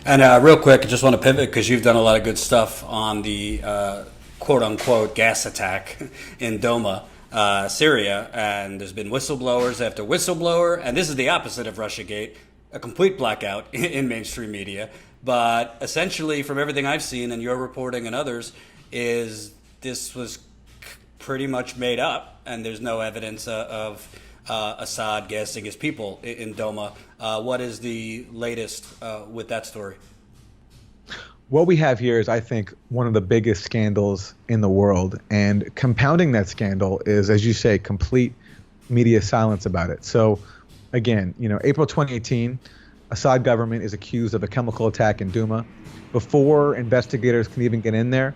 And real quick, I just want to pivot because you've done a lot of good stuff on the quote unquote gas attack in Douma, Syria. And there's been whistleblowers after whistleblower. And this is the opposite of Russiagate, a complete blackout in mainstream media. But essentially, from everything I've seen and your reporting and others, is this was pretty much made up. And there's no evidence of Assad gassing his people in Douma. What is the latest with that story? What we have here is, I think, one of the biggest scandals in the world. And compounding that scandal is, as you say, complete media silence about it. So, again, April 2018, Assad government is accused of a chemical attack in Douma. Before investigators can even get in there,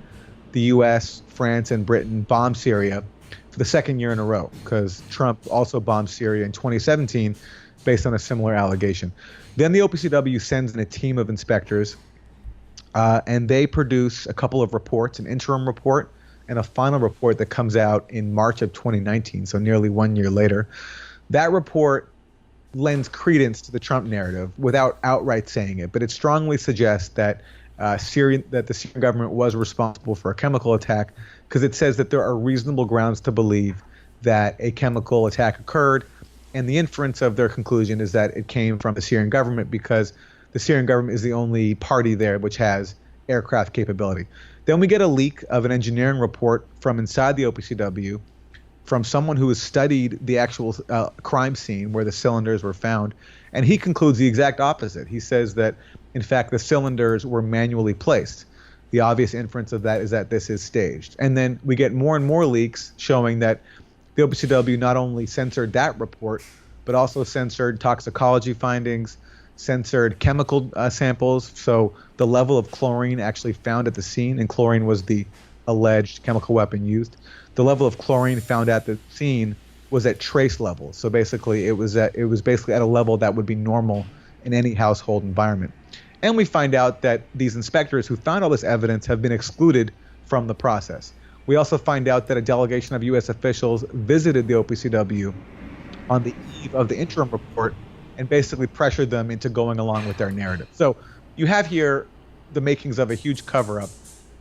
the U.S., France, and Britain bombed Syria for the second year in a row, because Trump also bombed Syria in 2017 based on a similar allegation. Then the OPCW sends in a team of inspectors, and they produce a couple of reports, an interim report and a final report that comes out in March of 2019, so nearly 1 year later. That report lends credence to the Trump narrative without outright saying it, but it strongly suggests that the Syrian government was responsible for a chemical attack, because it says that there are reasonable grounds to believe that a chemical attack occurred, and the inference of their conclusion is that it came from the Syrian government, because the Syrian government is the only party there which has aircraft capability. Then we get a leak of an engineering report from inside the OPCW from someone who has studied the actual crime scene where the cylinders were found, and he concludes the exact opposite. He says that, in fact, the cylinders were manually placed. The obvious inference of that is that this is staged. And then we get more and more leaks showing that the OPCW not only censored that report, but also censored toxicology findings, censored chemical samples. So the level of chlorine actually found at the scene, and chlorine was the alleged chemical weapon used. The level of chlorine found at the scene was at trace levels. So basically, it was basically at a level that would be normal in any household environment. And we find out that these inspectors who found all this evidence have been excluded from the process. We also find out that a delegation of U.S. officials visited the OPCW on the eve of the interim report and basically pressured them into going along with their narrative. So you have here the makings of a huge cover-up,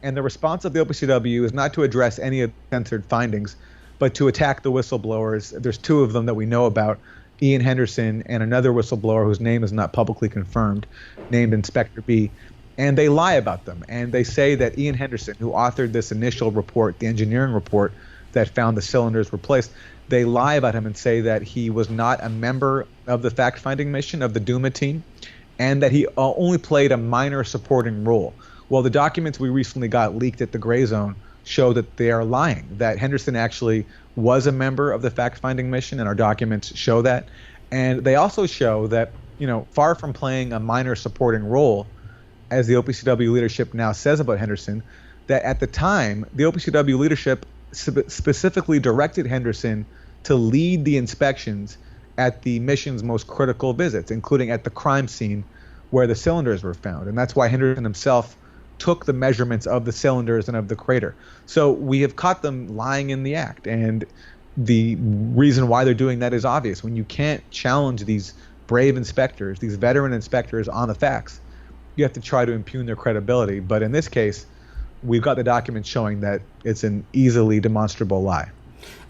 and the response of the OPCW is not to address any of the censored findings, but to attack the whistleblowers. There's two of them that we know about, Ian Henderson and another whistleblower whose name is not publicly confirmed, named Inspector B. And they lie about them. And they say that Ian Henderson, who authored this initial report, the engineering report that found the cylinders were placed, they lie about him and say that he was not a member of the fact-finding mission of the Douma team, and that he only played a minor supporting role. Well, the documents we recently got leaked at the Grayzone show that they are lying, that Henderson actually was a member of the fact-finding mission, and our documents show that. And they also show that, far from playing a minor supporting role, as the OPCW leadership now says about Henderson, that at the time, the OPCW leadership specifically directed Henderson to lead the inspections at the mission's most critical visits, including at the crime scene where the cylinders were found. And that's why Henderson himself took the measurements of the cylinders and of the crater. So we have caught them lying in the act. And the reason why they're doing that is obvious. When you can't challenge these brave inspectors, these veteran inspectors on the facts, you have to try to impugn their credibility. But in this case, we've got the documents showing that it's an easily demonstrable lie.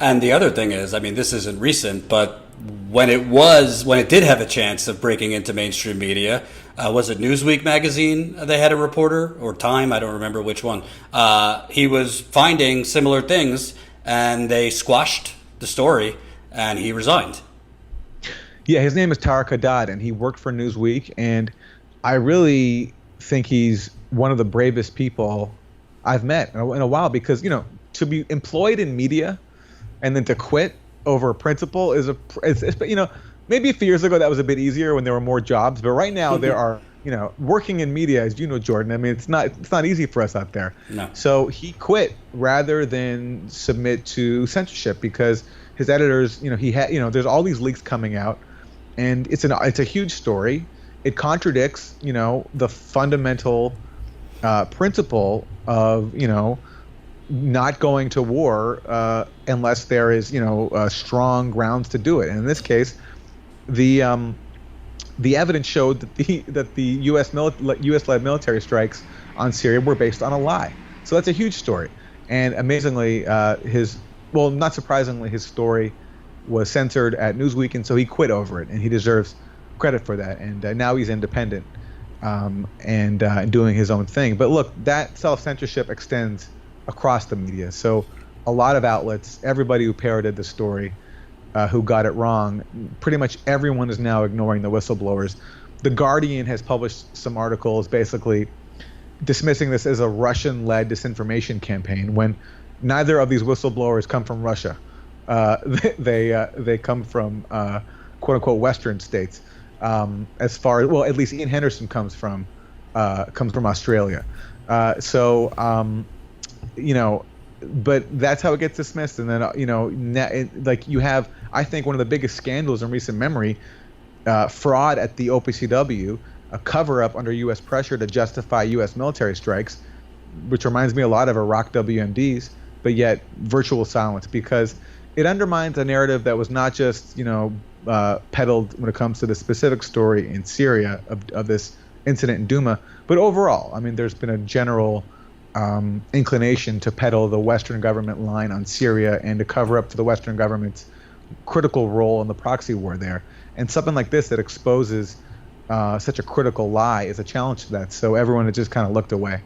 And the other thing is, this isn't recent, but when it did have a chance of breaking into mainstream media, was it Newsweek magazine? They had a reporter, or Time, I don't remember which one. He was finding similar things, and they squashed the story, and he resigned. Yeah, his name is Tariq Haddad, and he worked for Newsweek, and I really think he's one of the bravest people I've met in a while, because, to be employed in media and then to quit over a principle is maybe a few years ago that was a bit easier when there were more jobs, but right now there are, working in media, as you know, Jordan, it's not easy for us out there. No. So he quit rather than submit to censorship, because his editors, there's all these leaks coming out, and it's a huge story. It contradicts, the fundamental principle of, not going to war unless there is, strong grounds to do it. And in this case, the the evidence showed that the U.S. led military strikes on Syria were based on a lie. So that's a huge story. And amazingly, not surprisingly, his story was censored at Newsweek, and so he quit over it, and he deserves credit for that. And now he's independent and doing his own thing. But look, that self-censorship extends across the media. So a lot of outlets, everybody who parroted the story, who got it wrong, pretty much everyone is now ignoring the whistleblowers. The Guardian has published some articles basically dismissing this as a Russian-led disinformation campaign when neither of these whistleblowers come from Russia. They come from quote-unquote Western states. As far as, well, at least Ian Henderson comes from Australia. But that's how it gets dismissed. And then, like you have, I think, one of the biggest scandals in recent memory, fraud at the OPCW, a cover-up under U.S. pressure to justify U.S. military strikes, which reminds me a lot of Iraq WMDs, but yet virtual silence, because it undermines a narrative that was not just, peddled when it comes to the specific story in Syria of this incident in Douma, but overall. I mean, there's been a general inclination to peddle the Western government line on Syria and to cover up to the Western government's critical role in the proxy war there. And something like this that exposes such a critical lie is a challenge to that. So everyone had just kind of looked away.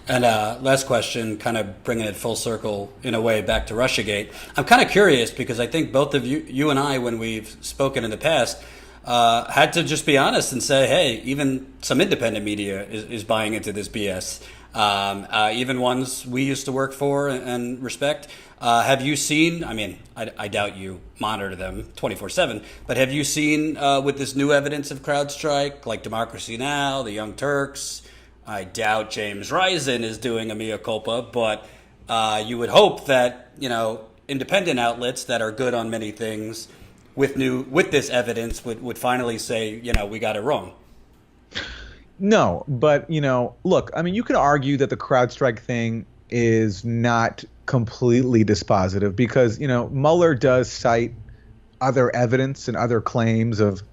And last question, kind of bringing it full circle in a way back to Russiagate. I'm kind of curious because I think both of you and I, when we've spoken in the past, had to just be honest and say, hey, even some independent media is buying into this BS. Even ones we used to work for and respect. Have you seen, I mean, I doubt you monitor them 24/7, but have you seen with this new evidence of CrowdStrike, like Democracy Now!, the Young Turks? I doubt James Risen is doing a mea culpa, but you would hope that, independent outlets that are good on many things with this evidence would finally say, we got it wrong. No, but, look, I mean, you could argue that the CrowdStrike thing is not completely dispositive because, Mueller does cite other evidence and other claims about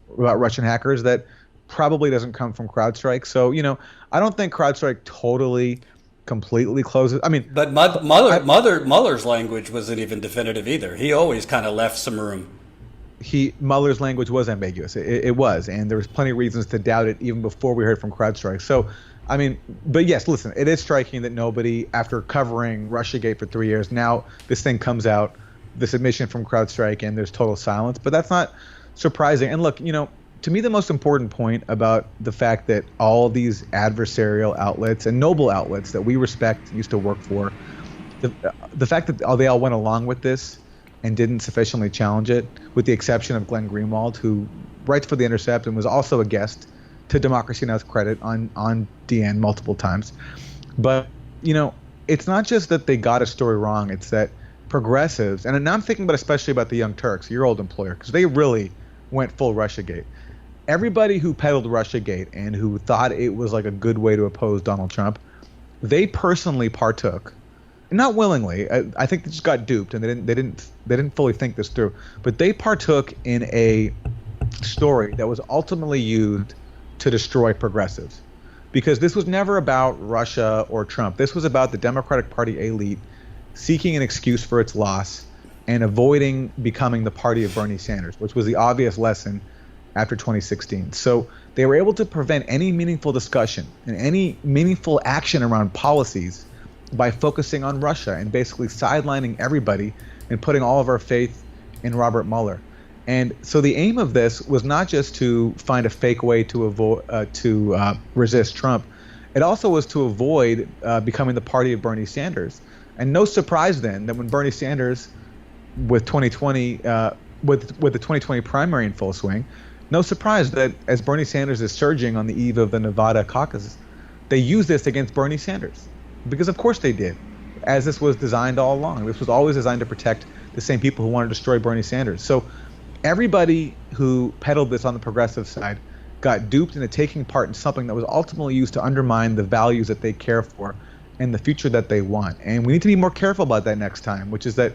Russian hackers that probably doesn't come from CrowdStrike. So, I don't think CrowdStrike totally, completely closes. I mean, but Mueller's language wasn't even definitive either. He always kind of left some room. Mueller's language was ambiguous. It was, and there was plenty of reasons to doubt it even before we heard from CrowdStrike. So, I mean, but yes, listen, it is striking that nobody, after covering Russiagate for 3 years, now this thing comes out, this admission from CrowdStrike, and there's total silence. But that's not surprising. And look, to me, the most important point about the fact that all these adversarial outlets and noble outlets that we respect, used to work for, the fact that they all went along with this and didn't sufficiently challenge it, with the exception of Glenn Greenwald, who writes for The Intercept and was also a guest, to Democracy Now!'s credit, on DN multiple times. But, it's not just that they got a story wrong, it's that progressives, and now I'm thinking especially about the Young Turks, your old employer, because they really went full Russiagate. Everybody who peddled Russiagate and who thought it was like a good way to oppose Donald Trump, they personally partook, not willingly. I think they just got duped and they didn't fully think this through. But they partook in a story that was ultimately used to destroy progressives, because this was never about Russia or Trump. This was about the Democratic Party elite seeking an excuse for its loss and avoiding becoming the party of Bernie Sanders, which was the obvious lesson after 2016. So they were able to prevent any meaningful discussion and any meaningful action around policies by focusing on Russia and basically sidelining everybody and putting all of our faith in Robert Mueller. And so the aim of this was not just to find a fake way to resist Trump. It also was to avoid becoming the party of Bernie Sanders. And no surprise then that when Bernie Sanders, with 2020, with the 2020 primary in full swing, no surprise that as Bernie Sanders is surging on the eve of the Nevada caucus, they use this against Bernie Sanders. Because of course they did, as this was designed all along. This was always designed to protect the same people who wanted to destroy Bernie Sanders. So everybody who peddled this on the progressive side got duped into taking part in something that was ultimately used to undermine the values that they care for and the future that they want. And we need to be more careful about that next time, which is that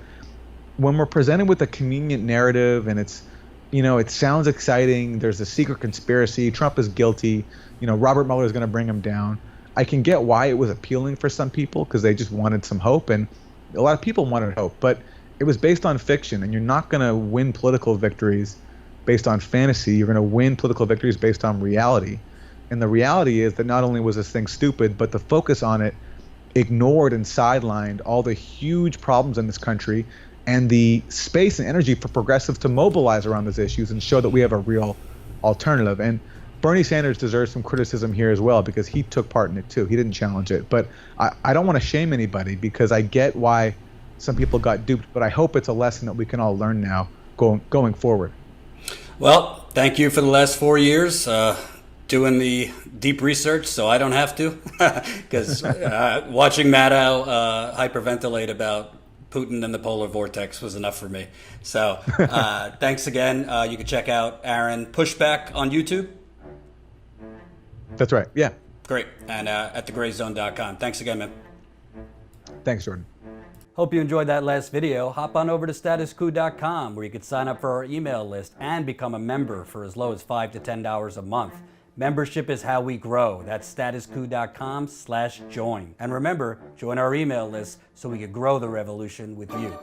when we're presented with a convenient narrative and it's it sounds exciting. There's a secret conspiracy. Trump is guilty. Robert Mueller is going to bring him down. I can get why it was appealing for some people because they just wanted some hope, and a lot of people wanted hope, but it was based on fiction, and you're not going to win political victories based on fantasy. You're going to win political victories based on reality. And the reality is that not only was this thing stupid, but the focus on it ignored and sidelined all the huge problems in this country and the space and energy for progressives to mobilize around these issues and show that we have a real alternative. And Bernie Sanders deserves some criticism here as well because he took part in it too. He didn't challenge it. But I don't want to shame anybody because I get why some people got duped, but I hope it's a lesson that we can all learn now going forward. Well, thank you for the last 4 years doing the deep research so I don't have to, because watching Maddow hyperventilate about Putin and the polar vortex was enough for me. So thanks again. You can check out Aaron Pushback on YouTube. That's right. Yeah. Great. And at thegrayzone.com. Thanks again, man. Thanks, Jordan. Hope you enjoyed that last video. Hop on over to statuscoup.com where you can sign up for our email list and become a member for as low as $5 to $10 a month. Membership is how we grow. That's statuscoup.com/join. And remember, join our email list so we can grow the revolution with you.